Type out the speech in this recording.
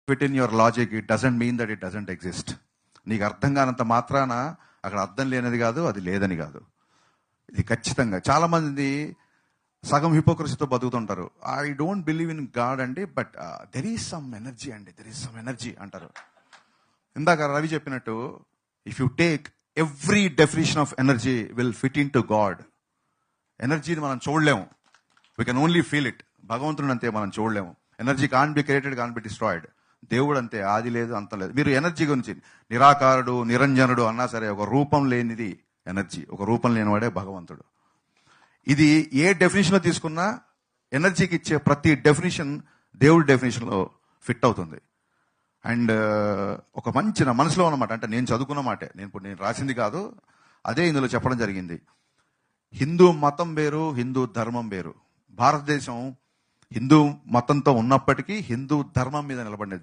Fit in your logic, it doesn't mean that it doesn't exist. నీకు అర్థం కానంత మాత్రాన అక్కడ అర్థం లేనిది కాదు, అది లేదని కాదు. ఇది ఖచ్చితంగా చాలా మంది సగం హిపోక్రసీతో బతుకుతుంటారు. I don't believe in God అండి, but there is some energy అండి, దెర్ ఈస్ సమ్ ఎనర్జీ అంటారు. ఇందాక రవి చెప్పినట్టు, if you take every definition of energy will fit into God. ఎనర్జీని మనం చూడలేము, we can only feel it. భగవంతుని అంతే మనం చూడలేము. Energy can be created, can be destroyed. దేవుడు అంతే, ఆది లేదు అంతం లేదు. మీరు ఎనర్జీ గురించి నిరాకారుడు, నిరంజనుడు అన్నా సరే, ఒక రూపం లేనిది ఎనర్జీ, ఒక రూపం లేనివాడే భగవంతుడు. ఇది ఏ డెఫినేషన్లో తీసుకున్నా ఎనర్జీకి ఇచ్చే ప్రతి డెఫినేషన్ దేవుడి డెఫినేషన్లో ఫిట్ అవుతుంది. అండ్ ఒక మంచి నా మనసులో ఉన్నమాట, అంటే నేను చదువుకున్న మాటే, నేను రాసింది కాదు, అదే ఇందులో చెప్పడం జరిగింది. హిందూ మతం వేరు, హిందూ ధర్మం వేరు. భారతదేశం హిందూ మతంతో ఉన్నప్పటికీ హిందూ ధర్మం మీద నిలబడిన